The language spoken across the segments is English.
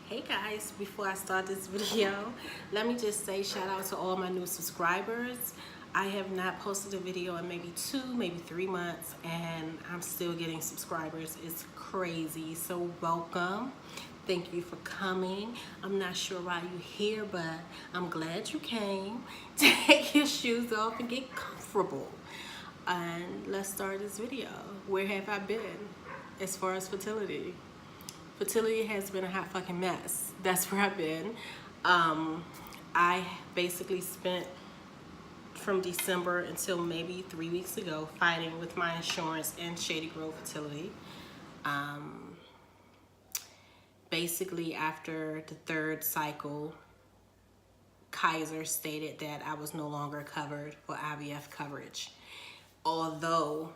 Hey guys, before I start this video, let me just say shout out to all my new subscribers. I have not posted a video in maybe 3 months and I'm still getting subscribers. It's crazy. So welcome. Thank you for coming. I'm not sure why you're here, but I'm glad you came. Take your shoes off and get comfortable. And let's start this video. Where have I been as far as fertility? Fertility has been a hot fucking mess. That's where I've been. I basically spent from December until maybe 3 weeks ago fighting with my insurance and Shady Grove Fertility. Basically, after the third cycle, Kaiser stated that I was no longer covered for IVF coverage. Although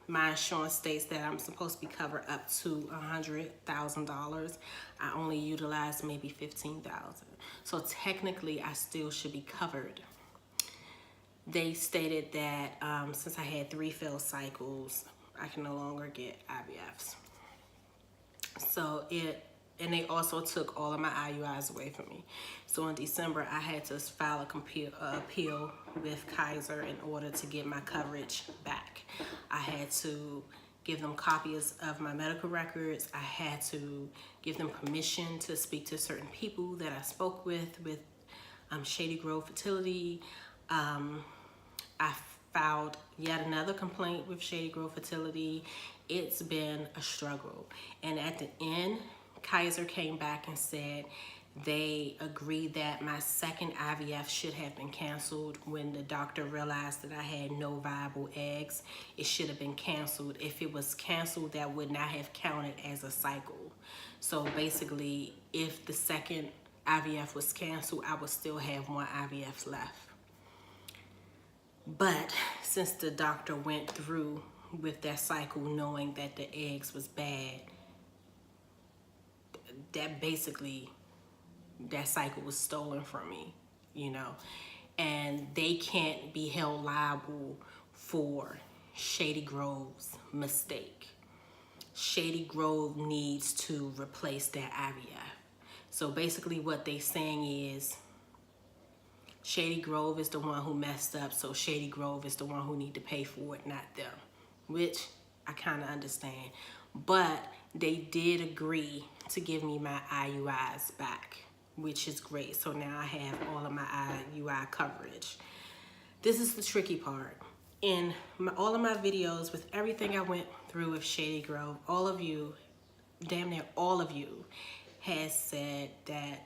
my insurance states that I'm supposed to be covered up to $100,000. I only utilized maybe $15,000. So technically, I still should be covered. They stated that since I had 3 failed cycles, I can no longer get IVFs. And they also took all of my IUIs away from me. So in December, I had to file a appeal with Kaiser in order to get my coverage back. I had to give them copies of my medical records. I had to give them permission to speak to certain people that I spoke with Shady Grove Fertility. I filed yet another complaint with Shady Grove Fertility. It's been a struggle. And at the end, Kaiser came back and said they agreed that my second IVF should have been canceled when the doctor realized that I had no viable eggs. It should have been canceled. If it was canceled, that would not have counted as a cycle. So basically, if the second IVF was canceled, I would still have 1 IVF left. But since the doctor went through with that cycle knowing that the eggs was bad, that cycle was stolen from me, and they can't be held liable for Shady Grove's mistake. Shady Grove needs to replace that IVF. So basically what they're saying is Shady Grove is the one who messed up, so Shady Grove is the one who need to pay for it, not them, which I kind of understand. But they did agree to give me my IUIs back, which is great. So now I have all of my IUI coverage. This is the tricky part. In all of my videos, with everything I went through with Shady Grove, all of you, damn near all of you, has said that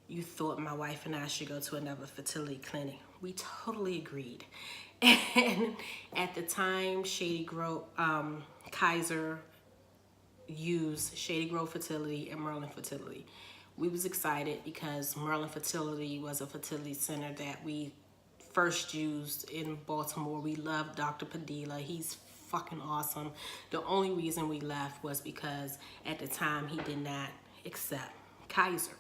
you thought my wife and I should go to another fertility clinic. We totally agreed. And at the time, Shady Grove, Kaiser used Shady Grove Fertility and Merlin Fertility. We was excited because Merlin Fertility was a fertility center that we first used in Baltimore. We love Dr. Padilla. He's fucking awesome. The only reason we left was because at the time he did not accept Kaiser.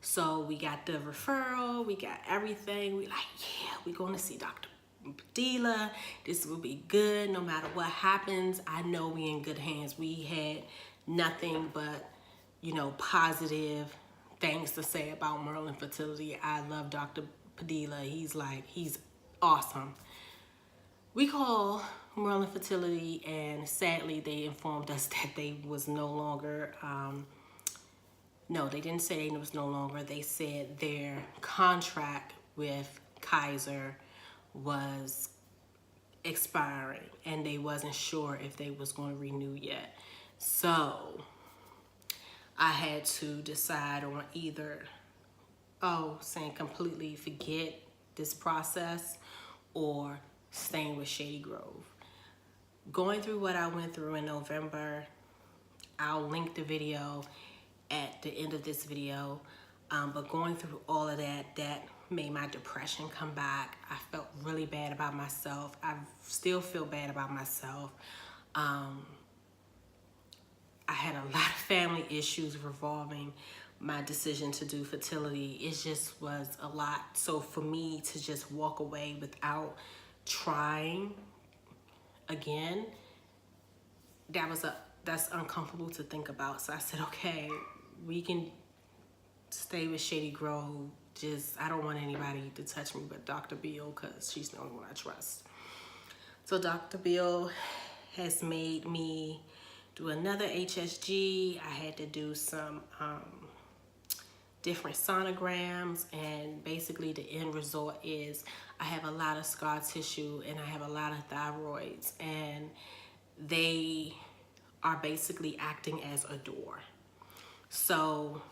So we got the referral, we got everything. We like, yeah, we're going to see Dr. Padilla. This will be good no matter what happens. I know we in good hands. We had nothing but, positive things to say about Merlin Fertility. I love Dr. Padilla. He's awesome. We call Merlin Fertility and sadly they informed us that they was no longer, no, they didn't say it was no longer. They said their contract with Kaiser was expiring and they wasn't sure if they was going to renew yet. So I had to decide on either, saying completely forget this process or staying with Shady Grove. Going through what I went through in November, I'll link the video at the end of this video, but going through all of that made my depression come back. I felt really bad about myself. I still feel bad about myself. I had a lot of family issues revolving my decision to do fertility. It just was a lot. So for me to just walk away without trying again, that was that's uncomfortable to think about. So I said, okay, we can stay with Shady Grove. Just, I don't want anybody to touch me but Dr. Bill, because she's the only one I trust. So Dr. Bill has made me do another HSG. I had to do some different sonograms, and basically the end result is I have a lot of scar tissue and I have a lot of thyroids, and they are basically acting as a door. So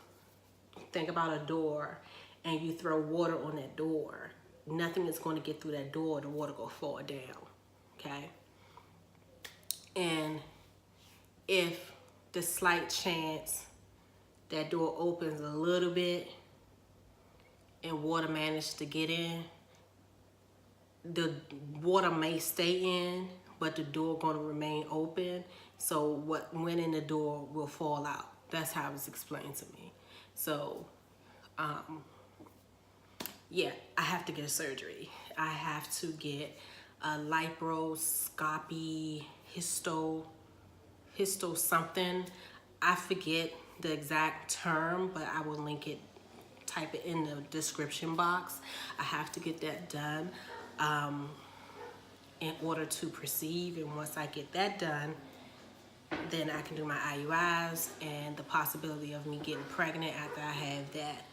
think about a door, and you throw water on that door. Nothing is going to get through that door. The water will fall down, okay? And if the slight chance that door opens a little bit and water managed to get in, the water may stay in, but the door going to remain open. So what went in the door will fall out. That's how it was explained to me. So, yeah, I have to get a surgery. I have to get a liposcopy, histo something. I forget the exact term, but I will link it, type it in the description box. I have to get that done in order to proceed. And once I get that done, then I can do my IUIs, and the possibility of me getting pregnant after I have that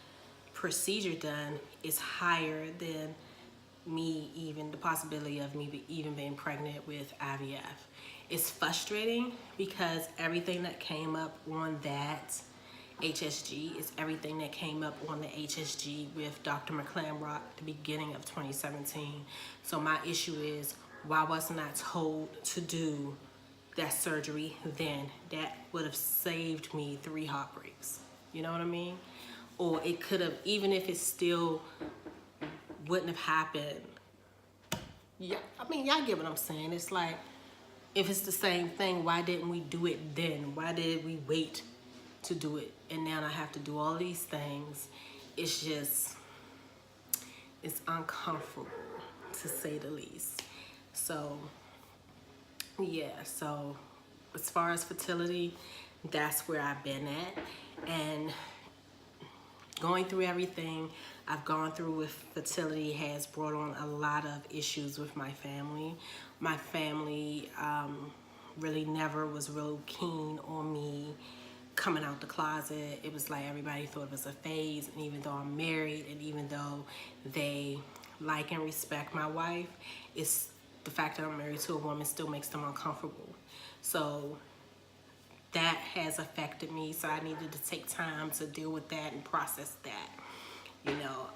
procedure done is higher than the possibility of me even being pregnant with IVF. It's frustrating because everything that came up on that HSG is everything that came up on the HSG with Dr. McClamrock at the beginning of 2017. So my issue is, why wasn't I told to do that surgery then? That would have saved me 3 heartbreaks. You know what I mean? Or it could have, even if it still wouldn't have happened. Yeah, I mean, y'all get what I'm saying. It's like, if it's the same thing, why didn't we do it then? Why did we wait to do it? And now I have to do all these things. It's just, it's uncomfortable, to say the least. So, yeah, so as far as fertility, that's where I've been at. And going through everything I've gone through with fertility has brought on a lot of issues with my family. My family really never was real keen on me coming out the closet. It was like everybody thought it was a phase, and even though I'm married, and even though they like and respect my wife, it's the fact that I'm married to a woman still makes them uncomfortable. So that has affected me, so I needed to take time to deal with that and process that. You know,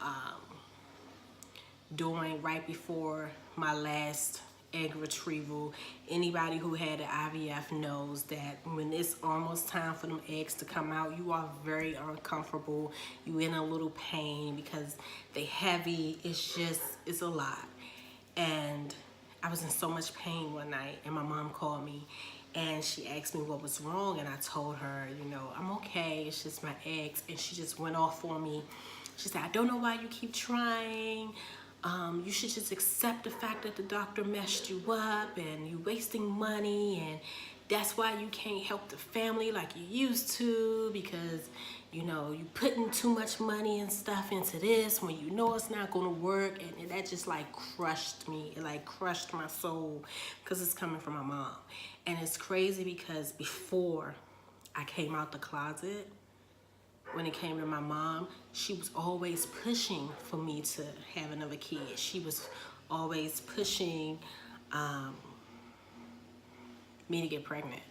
doing right before my last egg retrieval, anybody who had an IVF knows that when it's almost time for them eggs to come out, you are very uncomfortable. You in a little pain because they heavy. It's just, it's a lot. And I was in so much pain one night, and my mom called me and she asked me what was wrong, and I told her, you know, I'm okay, it's just my eggs. And she just went off on me. She said, I don't know why you keep trying. You should just accept the fact that the doctor messed you up and you wasting money, and that's why you can't help the family like you used to, because, you know, you putting too much money and stuff into this when you know it's not gonna work. And that just like crushed me. It like crushed my soul, because it's coming from my mom. And it's crazy because before I came out the closet, when it came to my mom, she was always pushing for me to have another kid. She was always pushing me to get pregnant.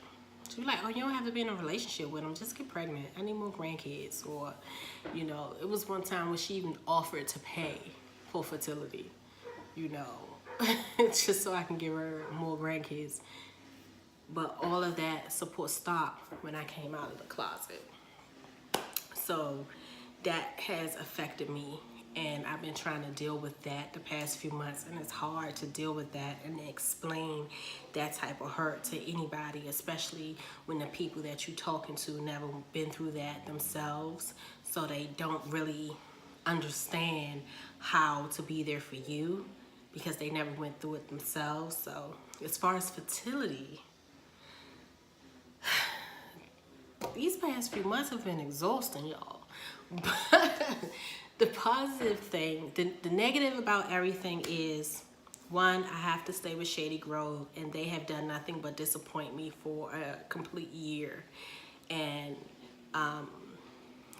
She was like, oh, you don't have to be in a relationship with him, just get pregnant. I need more grandkids. Or, you know, it was one time when she even offered to pay for fertility, you know, just so I can give her more grandkids. But all of that support stopped when I came out of the closet. So that has affected me, and I've been trying to deal with that the past few months, and it's hard to deal with that and explain that type of hurt to anybody, especially when the people that you're talking to never been through that themselves, so they don't really understand how to be there for you because they never went through it themselves. So as far as fertility, these past few months have been exhausting, y'all. But the positive thing, the negative about everything is, one, I have to stay with Shady Grove, and they have done nothing but disappoint me for a complete year. And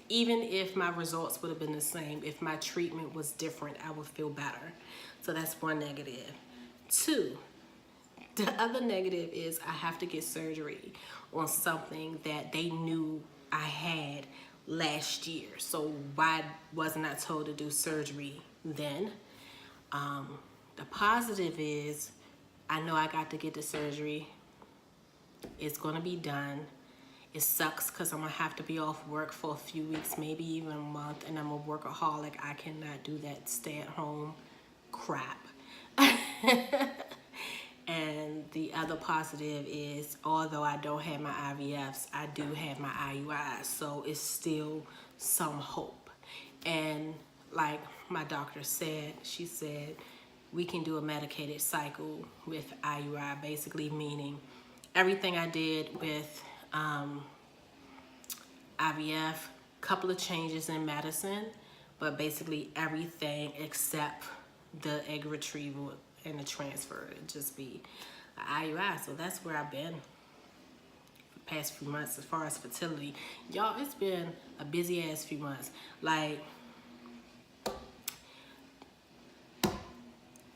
even if my results would have been the same, if my treatment was different, I would feel better. So that's one negative. Two, the other negative is I have to get surgery on something that they knew I had last year. So why wasn't I told to do surgery then? The positive is I know I got to get the surgery. It's gonna be done. It sucks because I'm gonna have to be off work for a few weeks, maybe even a month, and I'm a workaholic. I cannot do that stay-at-home crap. And the other positive is, although I don't have my IVFs, I do have my IUIs, so it's still some hope. And like my doctor said, she said, we can do a medicated cycle with IUI, basically meaning everything I did with IVF, couple of changes in medicine, but basically everything except the egg retrieval and the transfer, it just be an IUI. So that's where I've been the past few months as far as fertility. Y'all, it's been a busy ass few months. Like,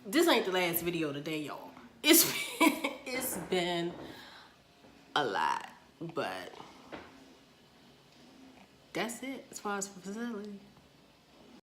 this ain't the last video today, y'all. It's been a lot, but that's it as far as fertility.